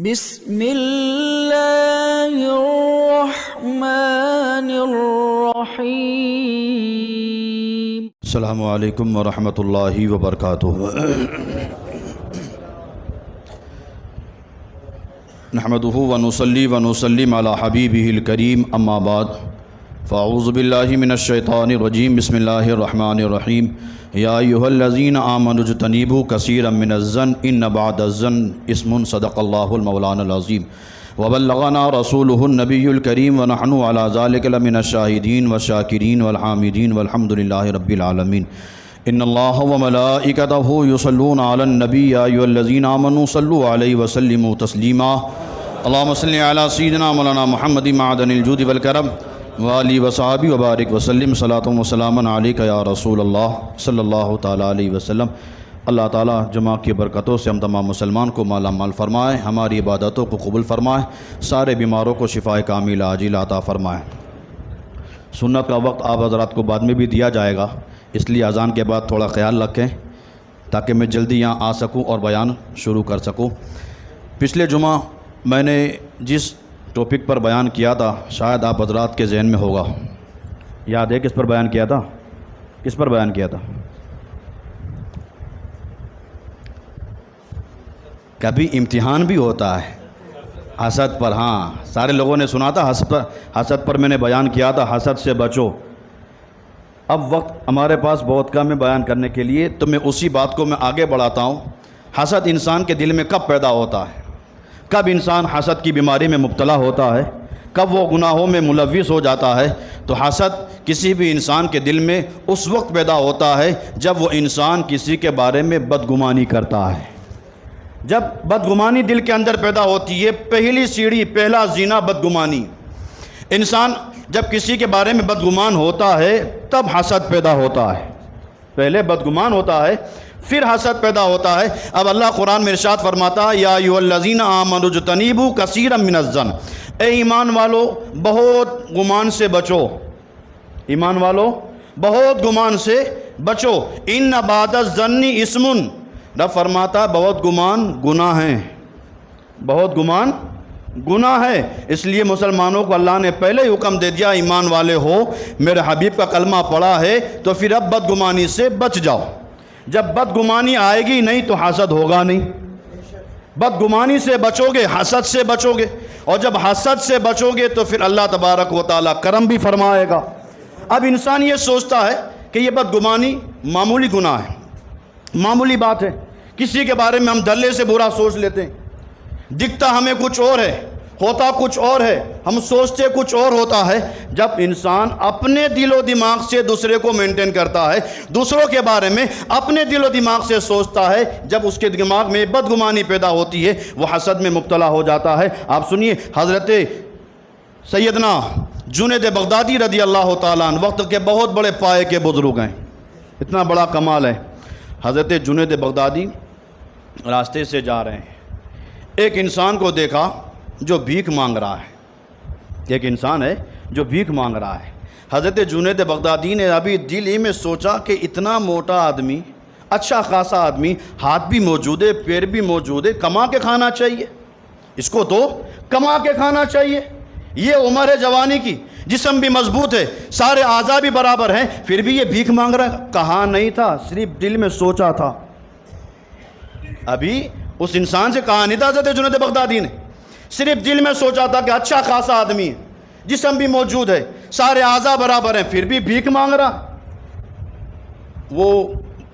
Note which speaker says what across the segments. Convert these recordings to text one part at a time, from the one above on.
Speaker 1: بسم اللہ الرحمن الرحیم۔
Speaker 2: السلام علیکم ورحمۃ اللہ وبرکاتہ۔ نحمده ونصلی ونسلم علی حبیبہ الکریم، اما بعد فاعوذ باللہ من الشیطان الرجیم، بسم اللہ الرحمن الرحیم۔ یا ایھا الذین آمنوا اجتنبوا کثیرا من الظن ان بعض الظن اسم، صدق اللہ المولانا العظیم وبلغنا رسولہ النبی الکریم ونحن علی ذلک لمن الشاہدین والشاکرین والحامدین والحمد للہ رب العالمین۔ ان اللہ وملائکتہ یصلون علی النبی یا ایھا الذین آمنوا صلوا علیہ وسلموا تسلیما۔ اللہم صلی علی سیدنا مولانا محمد معدن الجود والکرم وآلہ وصحبہ وبارک وسلم، صلاۃ و سلام علیک یا رسول اللہ صلی اللہ تعالیٰ علیہ وسلم۔ اللہ تعالیٰ جمعہ کی برکتوں سے ہم تمام مسلمان کو مالا مال فرمائے، ہماری عبادتوں کو قبول فرمائے، سارے بیماروں کو شفائے کاملہ عاجلہ عطا فرمائے۔ سنت کا وقت آپ حضرات کو بعد میں بھی دیا جائے گا، اس لیے اذان کے بعد تھوڑا خیال رکھیں تاکہ میں جلدی یہاں آ سکوں اور بیان شروع کر سکوں۔ پچھلے جمعہ میں نے جس ٹاپک پر بیان کیا تھا شاید آپ حضرات کے ذہن میں ہوگا، یاد ہے کس پر بیان کیا تھا؟ کس پر بیان کیا تھا؟ کبھی امتحان بھی ہوتا ہے حسد پر، ہاں سارے لوگوں نے سنا تھا حسد پر میں نے بیان کیا تھا، حسد سے بچو۔ اب وقت ہمارے پاس بہت کم ہے بیان کرنے کے لیے، تو میں اسی بات کو میں آگے بڑھاتا ہوں۔ حسد انسان کے دل میں کب پیدا ہوتا ہے؟ کب انسان حسد کی بیماری میں مبتلا ہوتا ہے؟ کب وہ گناہوں میں ملوث ہو جاتا ہے؟ تو حسد کسی بھی انسان کے دل میں اس وقت پیدا ہوتا ہے جب وہ انسان کسی کے بارے میں بدگمانی کرتا ہے۔ جب بدگمانی دل کے اندر پیدا ہوتی ہے، پہلی سیڑھی، پہلا زینہ بدگمانی۔ انسان جب کسی کے بارے میں بدگمان ہوتا ہے تب حسد پیدا ہوتا ہے۔ پہلے بدگمان ہوتا ہے پھر حسد پیدا ہوتا ہے۔ اب اللہ قرآن میں ارشاد فرماتا ہے یا ایھا الذین آمنوا اجتنبوا کثیرا من الظن، اے ایمان والو بہت گمان سے بچو، ایمان والو بہت گمان سے بچو، ان بعض الظن اسم، رب فرماتا بہت گمان گناہ ہیں، بہت گمان گناہ ہے۔ اس لیے مسلمانوں کو اللہ نے پہلے ہی حکم دے دیا ایمان والے ہو، میرے حبیب کا کلمہ پڑھا ہے تو پھر اب بدگمانی سے بچ جاؤ۔ جب بدگمانی آئے گی نہیں تو حسد ہوگا نہیں، بدگمانی سے بچو گے، حسد سے بچو گے، اور جب حسد سے بچو گے تو پھر اللہ تبارک و تعالیٰ کرم بھی فرمائے گا۔ اب انسان یہ سوچتا ہے کہ یہ بدگمانی معمولی گناہ ہے، معمولی بات ہے، کسی کے بارے میں ہم دھلے سے برا سوچ لیتے ہیں، دکھتا ہمیں کچھ اور ہے، ہوتا کچھ اور ہے، ہم سوچتے کچھ اور ہوتا ہے۔ جب انسان اپنے دل و دماغ سے دوسرے کو مینٹین کرتا ہے، دوسروں کے بارے میں اپنے دل و دماغ سے سوچتا ہے، جب اس کے دماغ میں بدگمانی پیدا ہوتی ہے وہ حسد میں مبتلا ہو جاتا ہے۔ آپ سنیے، حضرت سیدنا جنید بغدادی رضی اللہ تعالیٰ عنہ وقت کے بہت بڑے پائے کے بزرگ ہیں، اتنا بڑا کمال ہے۔ حضرت جنید بغدادی راستے سے جا رہے ہیں، ایک انسان کو دیکھا جو بھیک مانگ رہا ہے، ایک انسان ہے جو بھیک مانگ رہا ہے۔ حضرت جنید بغدادی نے ابھی دل ہی میں سوچا کہ اتنا موٹا آدمی، اچھا خاصا آدمی، ہاتھ بھی موجود ہے، پیر بھی موجود ہے، کما کے کھانا چاہیے، اس کو تو کما کے کھانا چاہیے، یہ عمر ہے جوانی کی، جسم بھی مضبوط ہے، سارے اعضاء بھی برابر ہیں، پھر بھی یہ بھیک مانگ رہا ہے۔ کہا نہیں تھا، صرف دل میں سوچا تھا، ابھی اس انسان سے کہا نہیں تھا حضرت جنید بغدادی نے، صرف دل میں سوچا تھا کہ اچھا خاصا آدمی ہے، جسم بھی موجود ہے، سارے اعضاء برابر ہیں، پھر بھی بھیک مانگ رہا۔ وہ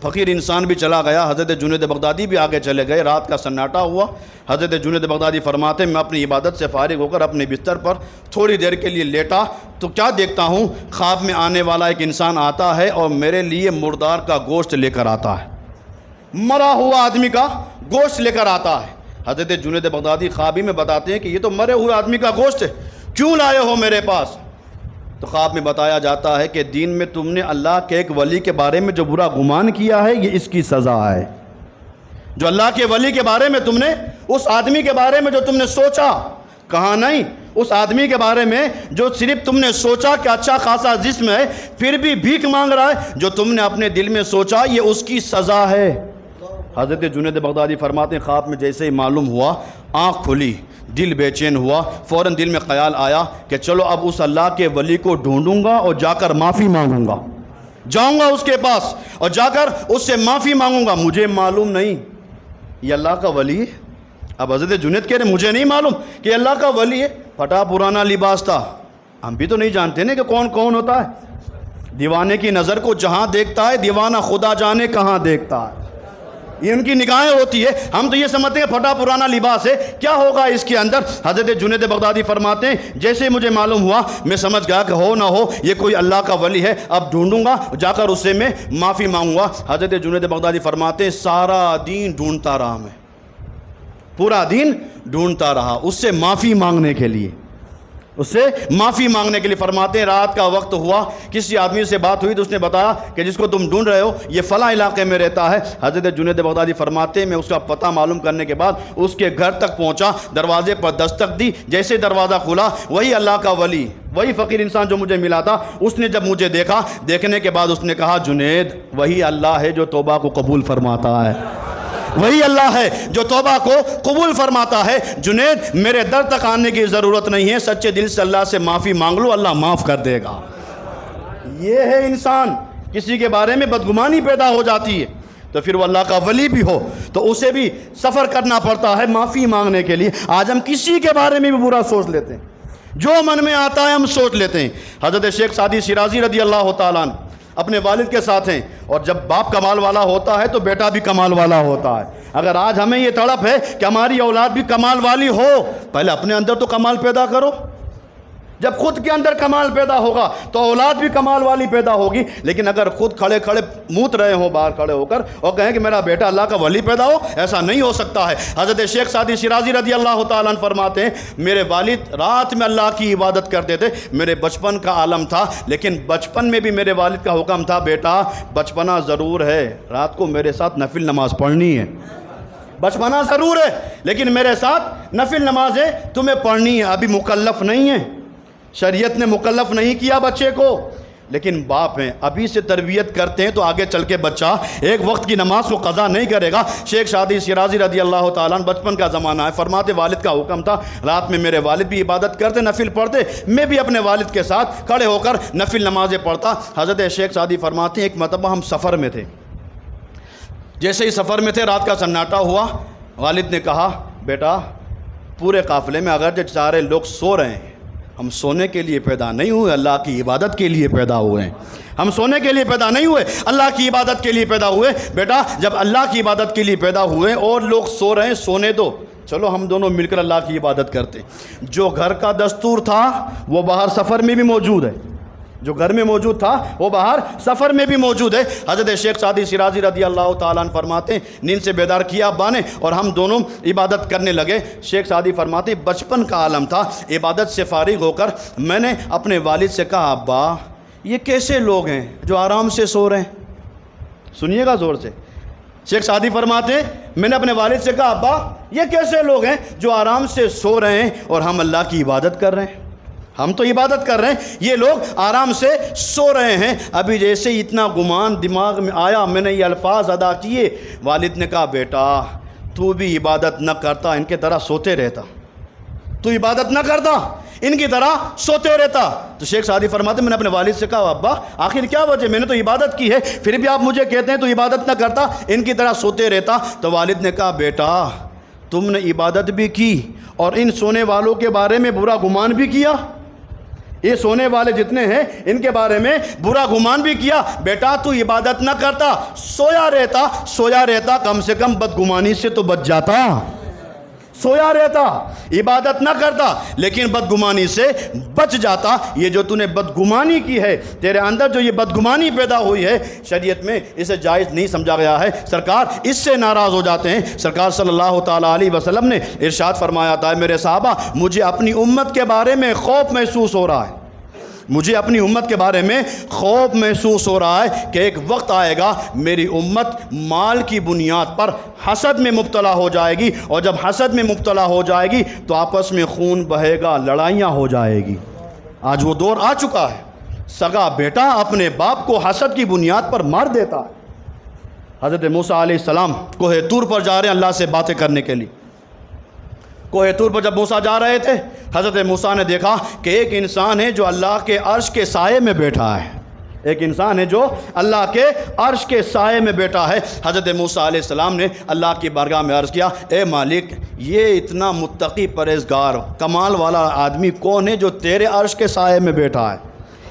Speaker 2: فقیر انسان بھی چلا گیا، حضرت جنید بغدادی بھی آگے چلے گئے، رات کا سناٹا ہوا۔ حضرت جنید بغدادی فرماتے میں اپنی عبادت سے فارغ ہو کر اپنے بستر پر تھوڑی دیر کے لیے لیٹا تو کیا دیکھتا ہوں، خواب میں آنے والا ایک انسان آتا ہے اور میرے لیے مردار کا گوشت لے کر آتا ہے، مرا ہوا آدمی کا گوشت لے کر آتا ہے۔ حضرت جنید بغدادی خوابی میں بتاتے ہیں کہ یہ تو مرے ہوئے آدمی کا گوشت ہے، کیوں لائے ہو میرے پاس؟ تو خواب میں بتایا جاتا ہے کہ دین میں تم نے اللہ کے ایک ولی کے بارے میں جو برا گمان کیا ہے یہ اس کی سزا ہے۔ جو اللہ کے ولی کے بارے میں تم نے، اس آدمی کے بارے میں جو تم نے سوچا، کہا نہیں، اس آدمی کے بارے میں جو صرف تم نے سوچا کہ اچھا خاصا جسم ہے پھر بھی بھیک مانگ رہا ہے، جو تم نے اپنے دل میں سوچا یہ اس کی سزا ہے۔ حضرت جنید بغدادی فرماتے ہیں خواب میں جیسے ہی معلوم ہوا آنکھ کھلی، دل بے چین ہوا، فوراً دل میں خیال آیا کہ چلو اب اس اللہ کے ولی کو ڈھونڈوں گا اور جا کر معافی مانگوں گا، جاؤں گا اس کے پاس اور جا کر اس سے معافی مانگوں گا۔ مجھے معلوم نہیں یہ اللہ کا ولی ہے۔ اب حضرت جنید کہہ رہے مجھے نہیں معلوم کہ اللہ کا ولی ہے، پھٹا پرانا لباس تھا، ہم بھی تو نہیں جانتے نا کہ کون کون ہوتا ہے۔ دیوانے کی نظر کو جہاں دیکھتا ہے، دیوانہ خدا جانے کہاں دیکھتا ہے، یہ ان کی نگاہیں ہوتی ہے، ہم تو یہ سمجھتے ہیں پھٹا پرانا لباس ہے، کیا ہوگا اس کے اندر۔ حضرت جنید بغدادی فرماتے ہیں جیسے مجھے معلوم ہوا میں سمجھ گیا کہ ہو نہ ہو یہ کوئی اللہ کا ولی ہے، اب ڈھونڈوں گا، جا کر اس سے میں معافی مانگوں گا۔ حضرت جنید بغدادی فرماتے ہیں سارا دین ڈھونڈتا رہا میں، پورا دین ڈھونڈتا رہا اس سے معافی مانگنے کے لیے، اس سے معافی مانگنے کے لیے۔ فرماتے ہیں رات کا وقت ہوا، کسی آدمی سے بات ہوئی تو اس نے بتایا کہ جس کو تم ڈھونڈ رہے ہو یہ فلاں علاقے میں رہتا ہے۔ حضرت جنید بغدادی فرماتے ہیں میں اس کا پتہ معلوم کرنے کے بعد اس کے گھر تک پہنچا، دروازے پر دستک دی، جیسے دروازہ کھلا وہی اللہ کا ولی، وہی فقیر انسان جو مجھے ملا تھا، اس نے جب مجھے دیکھا، دیکھنے کے بعد اس نے کہا جنید وہی اللہ ہے جو توبہ کو قبول فرماتا ہے، وہی اللہ ہے جو توبہ کو قبول فرماتا ہے۔ جنید میرے در تک آنے کی ضرورت نہیں ہے، سچے دل سے اللہ سے معافی مانگ لو، اللہ معاف کر دے گا۔ یہ ہے انسان، کسی کے بارے میں بدگمانی پیدا ہو جاتی ہے تو پھر وہ اللہ کا ولی بھی ہو تو اسے بھی سفر کرنا پڑتا ہے معافی مانگنے کے لیے۔ آج ہم کسی کے بارے میں بھی برا سوچ لیتے ہیں، جو من میں آتا ہے ہم سوچ لیتے ہیں۔ حضرت شیخ سعدی شیرازی رضی اللہ تعالیٰ عنہ اپنے والد کے ساتھ ہیں، اور جب باپ کمال والا ہوتا ہے تو بیٹا بھی کمال والا ہوتا ہے۔ اگر آج ہمیں یہ تڑپ ہے کہ ہماری اولاد بھی کمال والی ہو، پہلے اپنے اندر تو کمال پیدا کرو، جب خود کے اندر کمال پیدا ہوگا تو اولاد بھی کمال والی پیدا ہوگی۔ لیکن اگر خود کھڑے کھڑے موت رہے ہوں باہر کھڑے ہو کر اور کہیں کہ میرا بیٹا اللہ کا ولی پیدا ہو، ایسا نہیں ہو سکتا ہے۔ حضرت شیخ سعدی شیرازی رضی اللہ تعالیٰ عنہ فرماتے ہیں میرے والد رات میں اللہ کی عبادت کرتے تھے، میرے بچپن کا عالم تھا، لیکن بچپن میں بھی میرے والد کا حکم تھا بیٹا بچپنا ضرور ہے، رات کو میرے ساتھ نفل نماز پڑھنی ہے، بچپنا ضرور ہے لیکن میرے ساتھ نفل نمازیں تمہیں پڑھنی ہے۔ ابھی مکلف نہیں ہے، شریعت نے مکلف نہیں کیا بچے کو، لیکن باپ ہیں ابھی سے تربیت کرتے ہیں تو آگے چل کے بچہ ایک وقت کی نماز کو قضا نہیں کرے گا۔ شیخ سعدی شیرازی رضی اللہ تعالیٰ عنہ بچپن کا زمانہ ہے، فرماتے والد کا حکم تھا، رات میں میرے والد بھی عبادت کرتے نفل پڑھتے، میں بھی اپنے والد کے ساتھ کھڑے ہو کر نفل نمازیں پڑھتا۔ حضرت شیخ سعدی فرماتے ہیں ایک مرتبہ ہم سفر میں تھے، جیسے ہی سفر میں تھے رات کا سناٹا ہوا، والد نے کہا بیٹا پورے قافلے میں اگرچہ سارے لوگ سو رہے ہیں، ہم سونے کے لیے پیدا نہیں ہوئے، اللہ کی عبادت کے لیے پیدا ہوئے ہیں، ہم سونے کے لیے پیدا نہیں ہوئے، اللہ کی عبادت کے لیے پیدا ہوئے۔ بیٹا جب اللہ کی عبادت کے لیے پیدا ہوئے اور لوگ سو رہے ہیں سونے دو، چلو ہم دونوں مل کر اللہ کی عبادت کرتے۔ جو گھر کا دستور تھا وہ باہر سفر میں بھی موجود ہے، جو گھر میں موجود تھا وہ باہر سفر میں بھی موجود ہے۔ حضرت شیخ سعدی شیرازی رضی اللہ تعالیٰ عنہ فرماتے ہیں نیند سے بیدار کیا ابا نے اور ہم دونوں عبادت کرنے لگے۔ شیخ سعدی فرماتے ہیں بچپن کا عالم تھا، عبادت سے فارغ ہو کر میں نے اپنے والد سے کہا ابا یہ کیسے لوگ ہیں جو آرام سے سو رہے ہیں؟ سنیے گا زور سے، شیخ سعدی فرماتے ہیں میں نے اپنے والد سے کہا ابا یہ کیسے لوگ ہیں جو آرام سے سو رہے ہیں اور ہم اللہ کی عبادت کر رہے ہیں، ہم تو عبادت کر رہے ہیں، یہ لوگ آرام سے سو رہے ہیں۔ ابھی جیسے اتنا گمان دماغ میں آیا میں نے یہ الفاظ ادا کیے، والد نے کہا بیٹا تو بھی عبادت نہ کرتا ان کی طرح سوتے رہتا، تو عبادت نہ کرتا ان کی طرح سوتے رہتا۔ تو شیخ سعدی فرماتے میں نے اپنے والد سے کہا ابا آخر کیا وجہ، میں نے تو عبادت کی ہے پھر بھی آپ مجھے کہتے ہیں تو عبادت نہ کرتا ان کی طرح سوتے رہتا۔ تو والد نے کہا بیٹا تم نے عبادت بھی کی اور ان سونے والوں کے بارے میں برا گمان بھی کیا، یہ سونے والے جتنے ہیں ان کے بارے میں برا گمان بھی کیا۔ بیٹا تو عبادت نہ کرتا، سویا رہتا کم سے کم بدگمانی سے تو بچ جاتا، سویا رہتا عبادت نہ کرتا لیکن بدگمانی سے بچ جاتا۔ یہ جو تو نے بدگمانی کی ہے، تیرے اندر جو یہ بدگمانی پیدا ہوئی ہے، شریعت میں اسے جائز نہیں سمجھا گیا ہے، سرکار اس سے ناراض ہو جاتے ہیں۔ سرکار صلی اللہ تعالیٰ علیہ وسلم نے ارشاد فرمایا تھا میرے صحابہ مجھے اپنی امت کے بارے میں خوف محسوس ہو رہا ہے، مجھے اپنی امت کے بارے میں خوف محسوس ہو رہا ہے کہ ایک وقت آئے گا میری امت مال کی بنیاد پر حسد میں مبتلا ہو جائے گی، اور جب حسد میں مبتلا ہو جائے گی تو آپس میں خون بہے گا، لڑائیاں ہو جائے گی۔ آج وہ دور آ چکا ہے، سگا بیٹا اپنے باپ کو حسد کی بنیاد پر مار دیتا ہے۔ حضرت موسیٰ علیہ السلام کوہ طور پر جا رہے ہیں اللہ سے باتیں کرنے کے لیے، کوہ طور پر جب موسیٰ جا رہے تھے، حضرت موسیٰ نے دیکھا کہ ایک انسان ہے جو اللہ کے عرش کے سائے میں بیٹھا ہے، ایک انسان ہے جو اللہ کے عرش کے سائے میں بیٹھا ہے۔ حضرت موسیٰ علیہ السلام نے اللہ کی بارگاہ میں عرض کیا، اے مالک، یہ اتنا متقی پرہیزگار کمال والا آدمی کون ہے جو تیرے عرش کے سائے میں بیٹھا ہے؟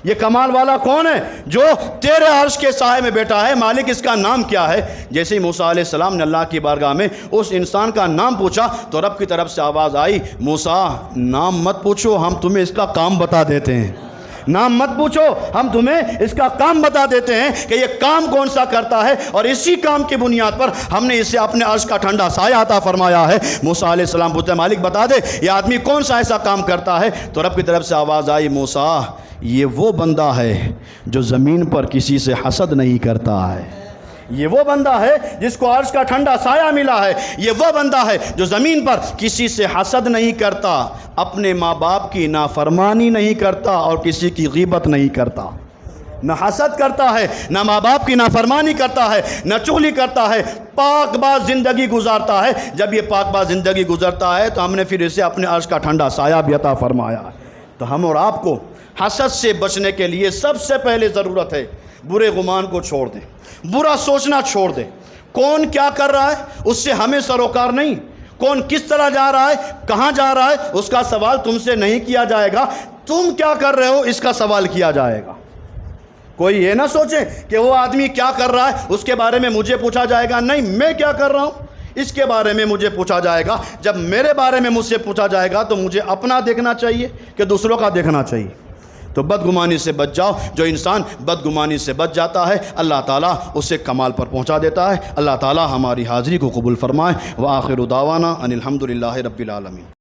Speaker 2: یہ کمال والا کون ہے جو تیرے عرش کے سائے میں بیٹھا ہے؟ مالک، اس کا نام کیا ہے؟ جیسے ہی موسیٰ علیہ السلام نے اللہ کی بارگاہ میں اس انسان کا نام پوچھا تو رب کی طرف سے آواز آئی، موسیٰ نام مت پوچھو، ہم تمہیں اس کا کام بتا دیتے ہیں۔ نام مت پوچھو، ہم تمہیں اس کا کام بتا دیتے ہیں کہ یہ کام کون سا کرتا ہے، اور اسی کام کی بنیاد پر ہم نے اسے اپنے عرش کا ٹھنڈا سایہ عطا فرمایا ہے۔ موسیٰ علیہ السلام پوچھتے ہیں، مالک بتا دے یہ آدمی کون سا ایسا کام کرتا ہے؟ تو رب کی طرف سے آواز آئی، موسیٰ، یہ وہ بندہ ہے جو زمین پر کسی سے حسد نہیں کرتا ہے، یہ وہ بندہ ہے جس کو عرش کا ٹھنڈا سایہ ملا ہے، یہ وہ بندہ ہے جو زمین پر کسی سے حسد نہیں کرتا، اپنے ماں باپ کی نافرمانی نہیں کرتا اور کسی کی غیبت نہیں کرتا، نہ حسد کرتا ہے، نہ ماں باپ کی نافرمانی کرتا ہے، نہ چغلی کرتا ہے، پاک باز زندگی گزارتا ہے۔ جب یہ پاک باز زندگی گزرتا ہے تو ہم نے پھر اسے اپنے عرش کا ٹھنڈا سایہ بھی عطا فرمایا ہے۔ تو ہم اور آپ کو حسد سے بچنے کے لیے سب سے پہلے ضرورت ہے برے گمان کو چھوڑ دیں، برا سوچنا چھوڑ دیں۔ کون کیا کر رہا ہے اس سے ہمیں سروکار نہیں، کون کس طرح جا رہا ہے، کہاں جا رہا ہے، اس کا سوال تم سے نہیں کیا جائے گا، تم کیا کر رہے ہو اس کا سوال کیا جائے گا۔ کوئی یہ نہ سوچے کہ وہ آدمی کیا کر رہا ہے اس کے بارے میں مجھے پوچھا جائے گا، نہیں، میں کیا کر رہا ہوں اس کے بارے میں مجھے پوچھا جائے گا۔ جب میرے بارے میں مجھ سے پوچھا جائے گا تو مجھے اپنا دیکھنا چاہیے کہ دوسروں کا دیکھنا چاہیے۔ تو بدگمانی سے بچ جاؤ۔ جو انسان بدگمانی سے بچ جاتا ہے اللہ تعالیٰ اسے کمال پر پہنچا دیتا ہے۔ اللہ تعالیٰ ہماری حاضری کو قبول فرمائے۔ وآخر دعوانا ان الحمد للہ رب العالمین۔